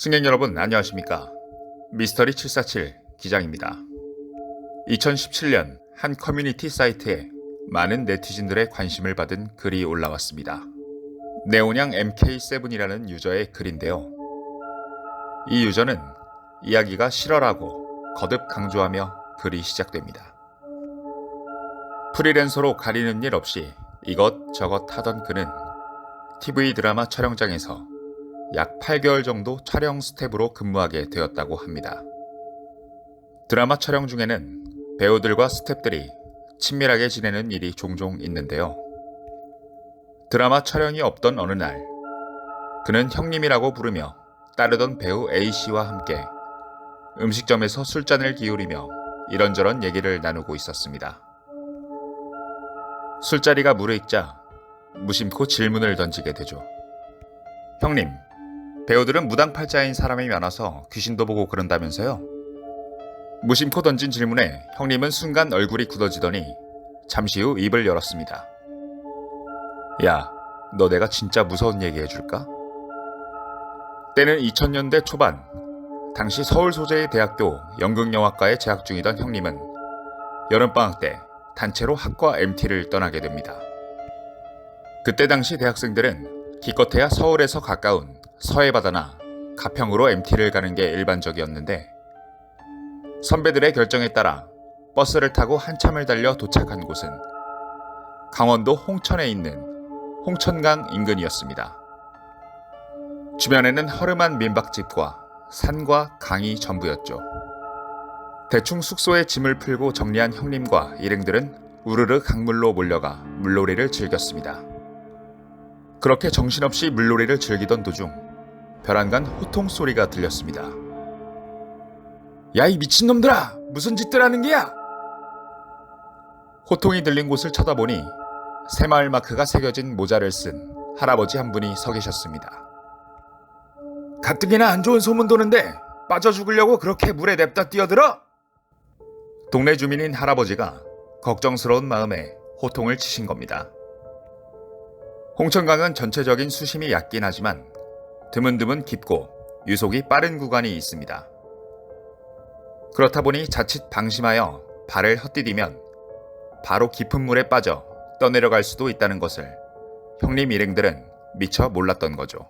승객 여러분 안녕하십니까? 미스터리 747 기장입니다. 2017년 한 커뮤니티 사이트에 많은 네티즌들의 관심을 받은 글이 올라왔습니다. 네오냥 MK7이라는 유저의 글인데요. 이 유저는 이야기가 실화라고 거듭 강조하며 글이 시작됩니다. 프리랜서로 가리는 일 없이 이것저것 하던 그는 TV 드라마 촬영장에서 약 8개월 정도 촬영 스텝으로 근무하게 되었다고 합니다. 드라마 촬영 중에는 배우들과 스텝들이 친밀하게 지내는 일이 종종 있는데요. 드라마 촬영이 없던 어느 날, 그는 형님이라고 부르며 따르던 배우 A씨와 함께 음식점에서 술잔을 기울이며 이런저런 얘기를 나누고 있었습니다. 술자리가 무르익자 무심코 질문을 던지게 되죠. 형님, 배우들은 무당팔자인 사람이 많아서 귀신도 보고 그런다면서요? 무심코 던진 질문에 형님은 순간 얼굴이 굳어지더니 잠시 후 입을 열었습니다. 야, 너 내가 진짜 무서운 얘기 해줄까? 때는 2000년대 초반, 당시 서울 소재의 대학교 연극영화과에 재학 중이던 형님은 여름방학 때 단체로 학과 MT를 떠나게 됩니다. 그때 당시 대학생들은 기껏해야 서울에서 가까운 서해바다나 가평으로 MT를 가는 게 일반적이었는데 선배들의 결정에 따라 버스를 타고 한참을 달려 도착한 곳은 강원도 홍천에 있는 홍천강 인근이었습니다. 주변에는 허름한 민박집과 산과 강이 전부였죠. 대충 숙소에 짐을 풀고 정리한 형님과 일행들은 우르르 강물로 몰려가 물놀이를 즐겼습니다. 그렇게 정신없이 물놀이를 즐기던 도중 벼랑간 호통 소리가 들렸습니다. 야, 이 미친놈들아! 무슨 짓들 하는 게야! 호통이 들린 곳을 쳐다보니 새마을 마크가 새겨진 모자를 쓴 할아버지 한 분이 서 계셨습니다. 가뜩이나 안 좋은 소문 도는데 빠져 죽으려고 그렇게 물에 냅다 뛰어들어? 동네 주민인 할아버지가 걱정스러운 마음에 호통을 치신 겁니다. 홍천강은 전체적인 수심이 얕긴 하지만 드문드문 깊고 유속이 빠른 구간이 있습니다. 그렇다 보니 자칫 방심하여 발을 헛디디면 바로 깊은 물에 빠져 떠내려갈 수도 있다는 것을 형님 일행들은 미처 몰랐던 거죠.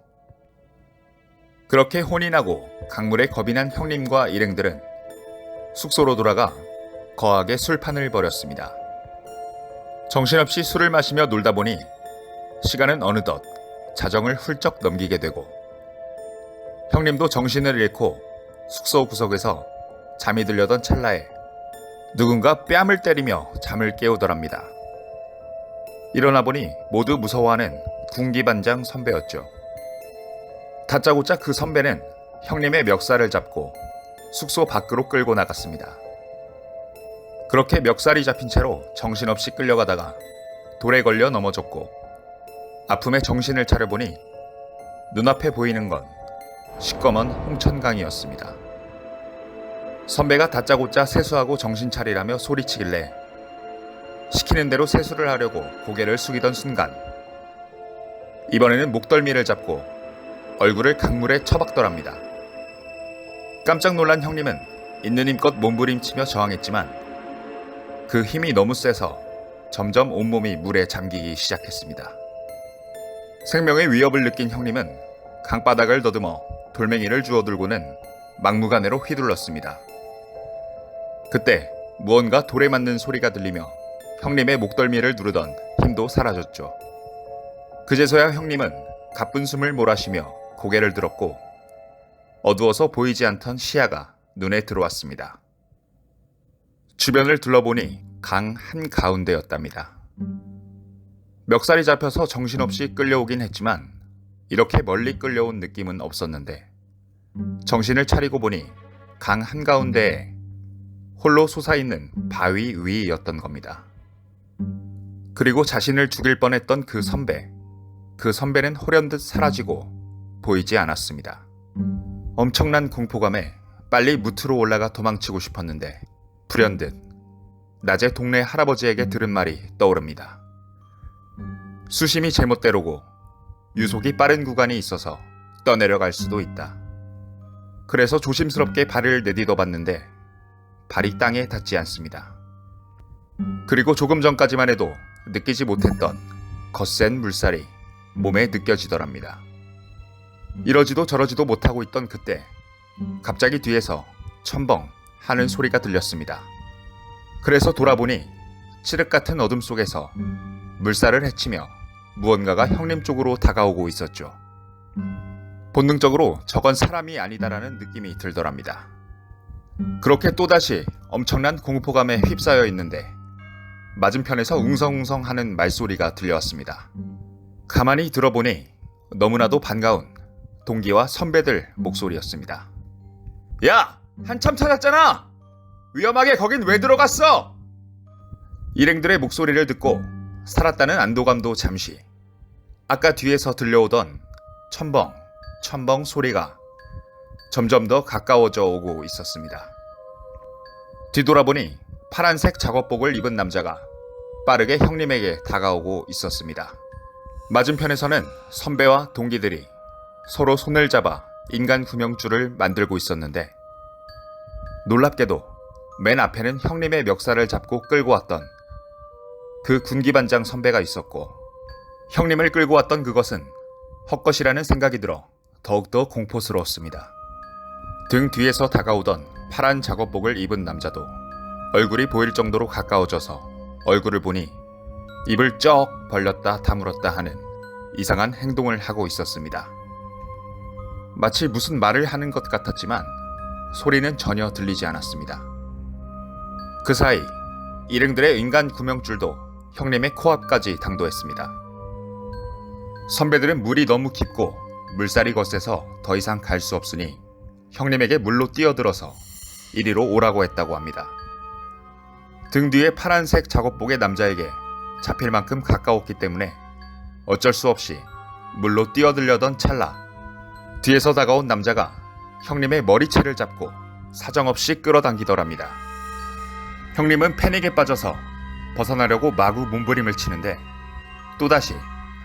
그렇게 혼이 나고 강물에 겁이 난 형님과 일행들은 숙소로 돌아가 거하게 술판을 벌였습니다. 정신없이 술을 마시며 놀다 보니 시간은 어느덧 자정을 훌쩍 넘기게 되고 형님도 정신을 잃고 숙소 구석에서 잠이 들려던 찰나에 누군가 뺨을 때리며 잠을 깨우더랍니다. 일어나 보니 모두 무서워하는 군기반장 선배였죠. 다짜고짜 그 선배는 형님의 멱살을 잡고 숙소 밖으로 끌고 나갔습니다. 그렇게 멱살이 잡힌 채로 정신없이 끌려가다가 돌에 걸려 넘어졌고 아픔에 정신을 차려보니 눈앞에 보이는 건 시꺼먼 홍천강이었습니다. 선배가 다짜고짜 세수하고 정신 차리라며 소리치길래 시키는 대로 세수를 하려고 고개를 숙이던 순간 이번에는 목덜미를 잡고 얼굴을 강물에 처박더랍니다. 깜짝 놀란 형님은 있는 힘껏 몸부림치며 저항했지만 그 힘이 너무 세서 점점 온몸이 물에 잠기기 시작했습니다. 생명의 위협을 느낀 형님은 강바닥을 더듬어 돌멩이를 주워들고는 막무가내로 휘둘렀습니다. 그때 무언가 돌에 맞는 소리가 들리며 형님의 목덜미를 누르던 힘도 사라졌죠. 그제서야 형님은 가쁜 숨을 몰아쉬며 고개를 들었고 어두워서 보이지 않던 시야가 눈에 들어왔습니다. 주변을 둘러보니 강 한가운데였답니다. 멱살이 잡혀서 정신없이 끌려오긴 했지만 이렇게 멀리 끌려온 느낌은 없었는데 정신을 차리고 보니 강 한가운데에 홀로 솟아있는 바위 위였던 겁니다. 그리고 자신을 죽일 뻔했던 그 선배는 홀연듯 사라지고 보이지 않았습니다. 엄청난 공포감에 빨리 무트로 올라가 도망치고 싶었는데 불현듯 낮에 동네 할아버지에게 들은 말이 떠오릅니다. 수심이 제멋대로고 유속이 빠른 구간이 있어서 떠내려갈 수도 있다. 그래서 조심스럽게 발을 내딛어 봤는데 발이 땅에 닿지 않습니다. 그리고 조금 전까지만 해도 느끼지 못했던 거센 물살이 몸에 느껴지더랍니다. 이러지도 저러지도 못하고 있던 그때 갑자기 뒤에서 첨벙 하는 소리가 들렸습니다. 그래서 돌아보니 칠흑 같은 어둠 속에서 물살을 헤치며 무언가가 형님 쪽으로 다가오고 있었죠. 본능적으로 저건 사람이 아니다라는 느낌이 들더랍니다. 그렇게 또다시 엄청난 공포감에 휩싸여 있는데 맞은편에서 웅성웅성 하는 말소리가 들려왔습니다. 가만히 들어보니 너무나도 반가운 동기와 선배들 목소리였습니다. 야! 한참 찾았잖아! 위험하게 거긴 왜 들어갔어? 일행들의 목소리를 듣고 살았다는 안도감도 잠시, 아까 뒤에서 들려오던 첨벙 소리가 점점 더 가까워져 오고 있었습니다. 뒤돌아보니 파란색 작업복을 입은 남자가 빠르게 형님에게 다가오고 있었습니다. 맞은편에서는 선배와 동기들이 서로 손을 잡아 인간 구명줄을 만들고 있었는데 놀랍게도 맨 앞에는 형님의 멱살을 잡고 끌고 왔던 그 군기반장 선배가 있었고 형님을 끌고 왔던 그것은 헛것이라는 생각이 들어 더욱더 공포스러웠습니다. 등 뒤에서 다가오던 파란 작업복을 입은 남자도 얼굴이 보일 정도로 가까워져서 얼굴을 보니 입을 쩍 벌렸다 다물었다 하는 이상한 행동을 하고 있었습니다. 마치 무슨 말을 하는 것 같았지만 소리는 전혀 들리지 않았습니다. 그 사이 일행들의 인간 구명줄도 형님의 코앞까지 당도했습니다. 선배들은 물이 너무 깊고 물살이 거세서 더 이상 갈 수 없으니 형님에게 물로 뛰어들어서 이리로 오라고 했다고 합니다. 등 뒤에 파란색 작업복의 남자에게 잡힐 만큼 가까웠기 때문에 어쩔 수 없이 물로 뛰어들려던 찰나 뒤에서 다가온 남자가 형님의 머리채를 잡고 사정없이 끌어당기더랍니다. 형님은 패닉에 빠져서 벗어나려고 마구 몸부림을 치는데 또다시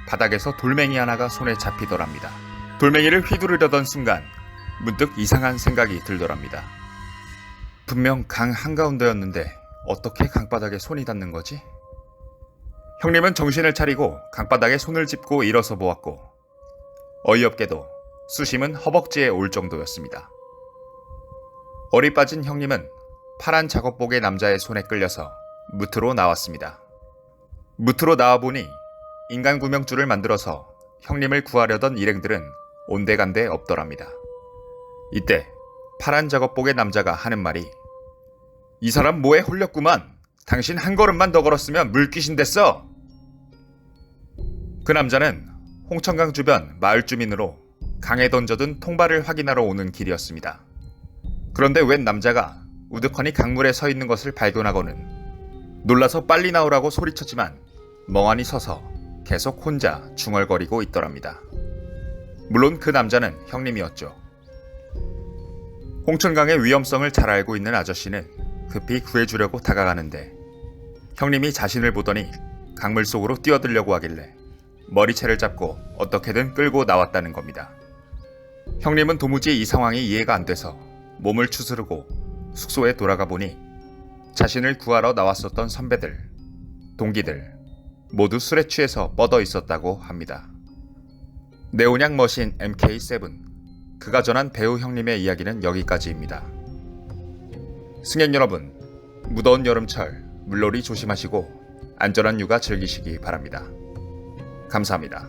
바닥에서 돌멩이 하나가 손에 잡히더랍니다. 돌멩이를 휘두르려던 순간 문득 이상한 생각이 들더랍니다. 분명 강 한가운데였는데 어떻게 강바닥에 손이 닿는 거지? 형님은 정신을 차리고 강바닥에 손을 짚고 일어서 보았고 어이없게도 수심은 허벅지에 올 정도였습니다. 어리 빠진 형님은 파란 작업복의 남자의 손에 끌려서 무트로 나왔습니다. 무트로 나와보니 인간 구명줄을 만들어서 형님을 구하려던 일행들은 온데간데 없더랍니다. 이때 파란 작업복의 남자가 하는 말이 이 사람 뭐에 홀렸구만. 당신 한 걸음만 더 걸었으면 물귀신 됐어. 그 남자는 홍천강 주변 마을 주민으로 강에 던져둔 통발을 확인하러 오는 길이었습니다. 그런데 웬 남자가 우두커니 강물에 서 있는 것을 발견하고는 놀라서 빨리 나오라고 소리쳤지만 멍하니 서서 계속 혼자 중얼거리고 있더랍니다. 물론 그 남자는 형님이었죠. 홍천강의 위험성을 잘 알고 있는 아저씨는 급히 구해주려고 다가가는데 형님이 자신을 보더니 강물 속으로 뛰어들려고 하길래 머리채를 잡고 어떻게든 끌고 나왔다는 겁니다. 형님은 도무지 이 상황이 이해가 안 돼서 몸을 추스르고 숙소에 돌아가 보니 자신을 구하러 나왔었던 선배들, 동기들 모두 술에 취해서 뻗어 있었다고 합니다. 네오냥 머신 MK7, 그가 전한 배우 형님의 이야기는 여기까지입니다. 승객 여러분, 무더운 여름철 물놀이 조심하시고 안전한 육아 즐기시기 바랍니다. 감사합니다.